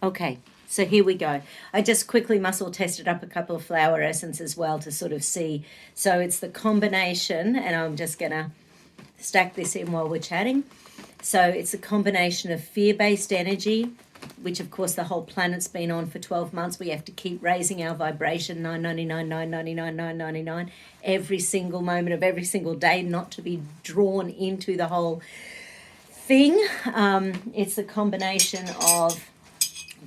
Okay, so here we go. I just quickly muscle tested up a couple of flower essence as well to sort of see. So it's the combination, and I'm just going to stack this in while we're chatting. So it's a combination of fear-based energy, which of course the whole planet's been on for 12 months. We have to keep raising our vibration, 999, 999, 999, every single moment of every single day, not to be drawn into the whole thing. It's a combination of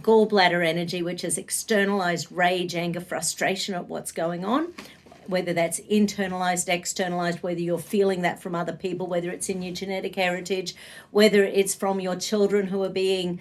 gallbladder energy, which is externalized rage, anger, frustration at what's going on, whether that's internalized, externalized, whether you're feeling that from other people, whether it's in your genetic heritage, whether it's from your children who are being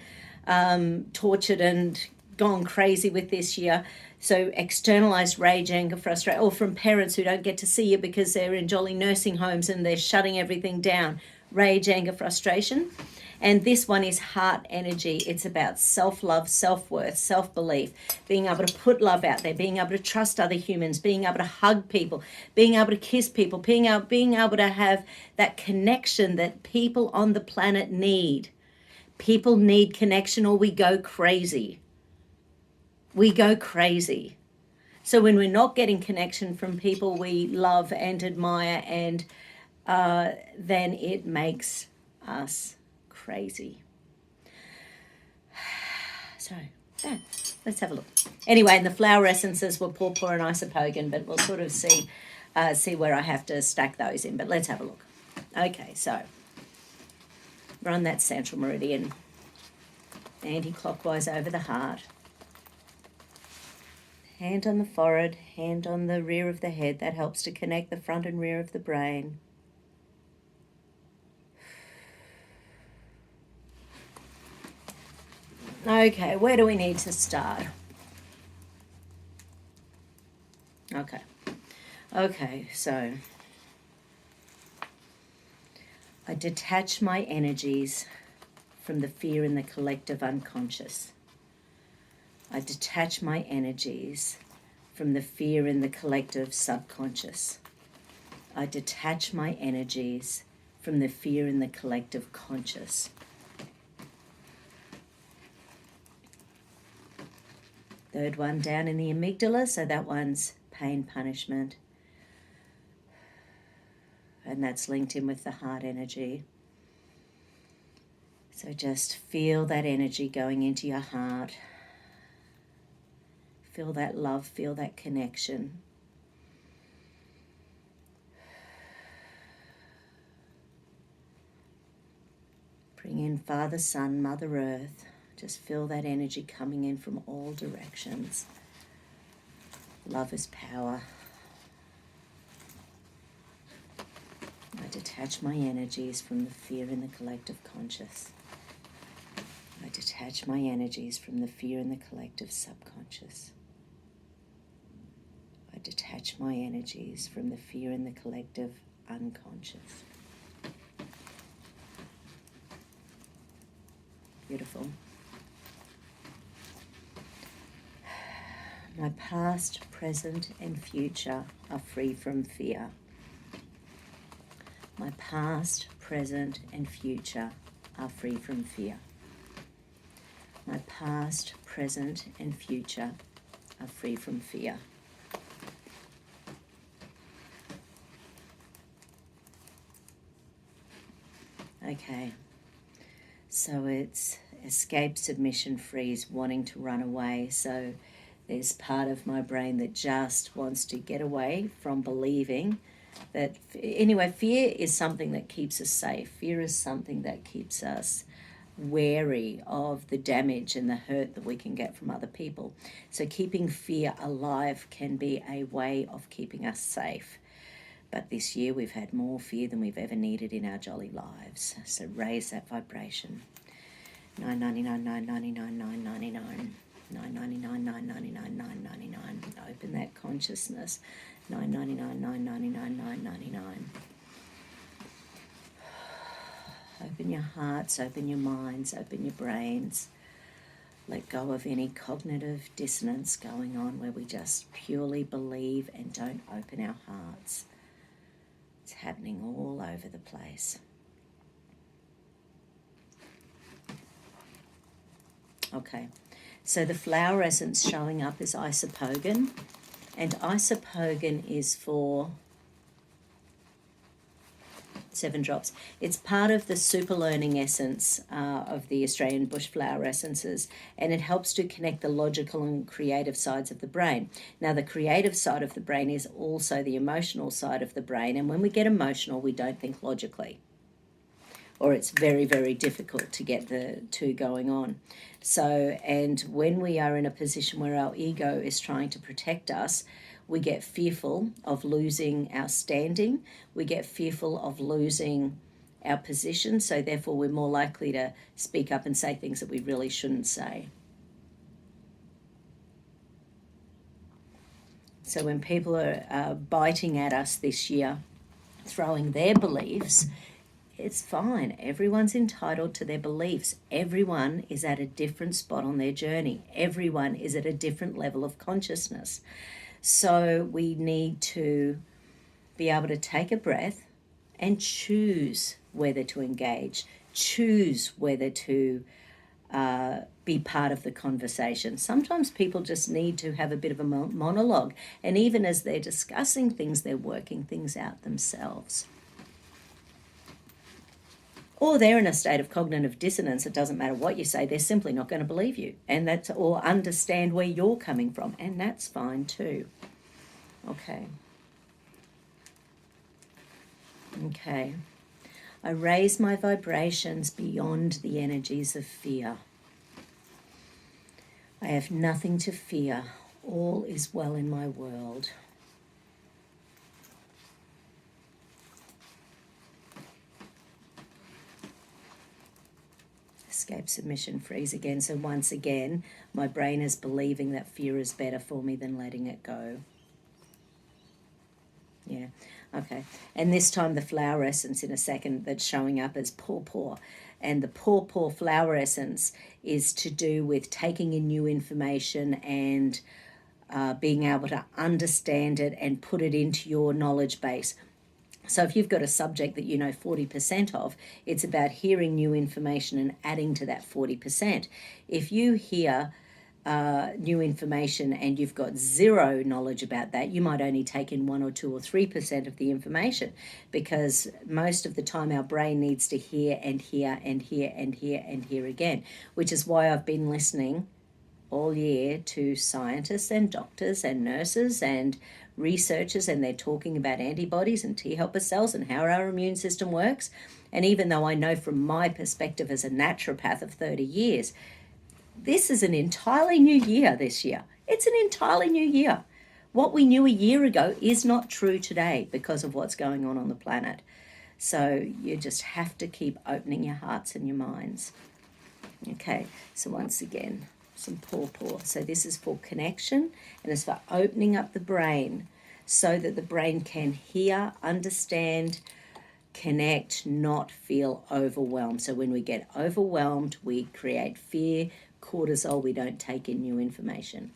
tortured and gone crazy with this year. So externalized rage, anger, frustration, or from parents who don't get to see you because they're in jolly nursing homes and they're shutting everything down. Rage, anger, frustration. And this one is heart energy. It's about self-love, self-worth, self-belief, being able to put love out there, being able to trust other humans, being able to hug people, being able to kiss people, being able to have that connection that people on the planet need. People need connection or we go crazy. We go crazy. So when we're not getting connection from people we love and admire, and then it makes us crazy. So, yeah, let's have a look. Anyway, and the flower essences were purple and isopogon, but we'll sort of see where I have to stack those in. But let's have a look. Okay, so run that central meridian anti-clockwise over the heart. Hand on the forehead, hand on the rear of the head. That helps to connect the front and rear of the brain. Okay, where do we need to start? Okay, so I detach my energies from the fear in the collective unconscious. I detach my energies from the fear in the collective subconscious. I detach my energies from the fear in the collective conscious. Third one down in the amygdala, so that one's pain, punishment. And that's linked in with the heart energy. So just feel that energy going into your heart. Feel that love, feel that connection. Bring in Father, Son, Mother Earth. Just feel that energy coming in from all directions. Love is power. I detach my energies from the fear in the collective conscious. I detach my energies from the fear in the collective subconscious. I detach my energies from the fear in the collective unconscious. Beautiful. My past, present, and future are free from fear. My past, present, and future are free from fear. My past, present, and future are free from fear. Okay, so it's escape, submission, freeze, wanting to run away. So there's part of my brain that just wants to get away from believing that, anyway, fear is something that keeps us safe. Fear is something that keeps us wary of the damage and the hurt that we can get from other people. So keeping fear alive can be a way of keeping us safe. But this year we've had more fear than we've ever needed in our jolly lives. So raise that vibration. 999, 999, 999. 999, 999, 999. Open that consciousness. 999, 999, 999. Open your hearts, open your minds, open your brains. Let go of any cognitive dissonance going on where we just purely believe and don't open our hearts. It's happening all over the place. Okay. So the flower essence showing up is isopogon, and isopogon is for 7 drops. It's part of the super learning essence of the Australian bush flower essences, and it helps to connect the logical and creative sides of the brain. Now, the creative side of the brain is also the emotional side of the brain, and when we get emotional, we don't think logically, or it's very, very difficult to get the two going on. So, and when we are in a position where our ego is trying to protect us, we get fearful of losing our standing, we get fearful of losing our position, so therefore we're more likely to speak up and say things that we really shouldn't say. So when people are biting at us this year, throwing their beliefs, it's fine. Everyone's entitled to their beliefs. Everyone is at a different spot on their journey. Everyone is at a different level of consciousness. So we need to be able to take a breath and choose whether to engage, choose whether to be part of the conversation. Sometimes people just need to have a bit of a monologue, and even as they're discussing things, they're working things out themselves. Or they're in a state of cognitive dissonance. It doesn't matter what you say, they're simply not going to believe you, and that's, or understand where you're coming from, and that's fine too. Okay. I raise my vibrations beyond the energies of fear. I have nothing to fear. All is well in my world. Escape, submission, freeze again. So once again, my brain is believing that fear is better for me than letting it go. Yeah, okay. And this time the flower essence in a second that's showing up as pawpaw. And the pawpaw flower essence is to do with taking in new information and being able to understand it and put it into your knowledge base. So if you've got a subject that you know 40% of, it's about hearing new information and adding to that 40%. If you hear new information and you've got zero knowledge about that, you might only take in 1 or 2 or 3% of the information, because most of the time our brain needs to hear and hear and hear and hear and hear again, which is why I've been listening all year to scientists and doctors and nurses and researchers, and they're talking about antibodies and T helper cells and how our immune system works. And even though I know from my perspective as a naturopath of 30 years, this is an entirely new year this year. It's an entirely new year. What we knew a year ago is not true today because of what's going on the planet. So you just have to keep opening your hearts and your minds. Okay, so once again, some pawpaw. So this is for connection, and it's for opening up the brain so that the brain can hear, understand, connect, not feel overwhelmed. So when we get overwhelmed, we create fear, cortisol, we don't take in new information.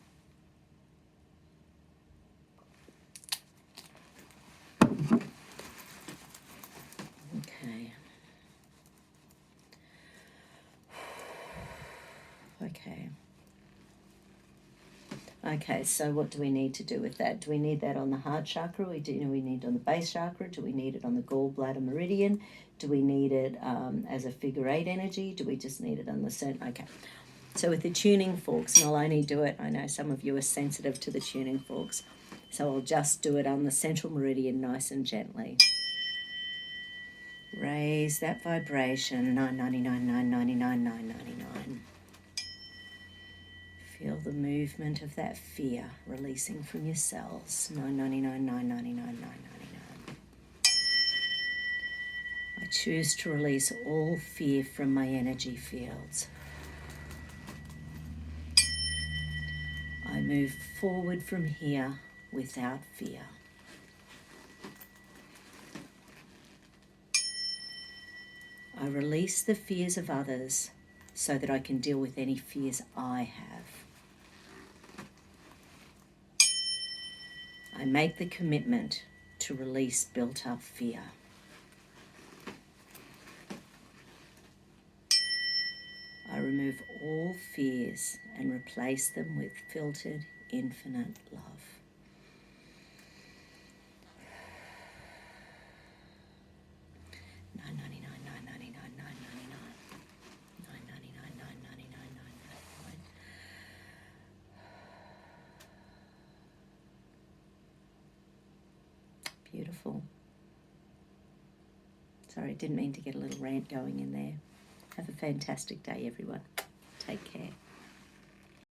Okay, so what do we need to do with that? Do we need that on the heart chakra? We need it on the base chakra? Do we need it on the gallbladder meridian? Do we need it as a figure 8 energy? Do we just need it on the center? Okay, so with the tuning forks, and I'll only do it, I know some of you are sensitive to the tuning forks, so I'll just do it on the central meridian nice and gently. Raise that vibration, 999, 999, 999. Feel the movement of that fear releasing from your cells. 999, 999, 999. I choose to release all fear from my energy fields. I move forward from here without fear. I release the fears of others so that I can deal with any fears I have. I make the commitment to release built-up fear. I remove all fears and replace them with filtered, infinite love. Beautiful. Sorry, didn't mean to get a little rant going in there. Have a fantastic day, everyone. Take care.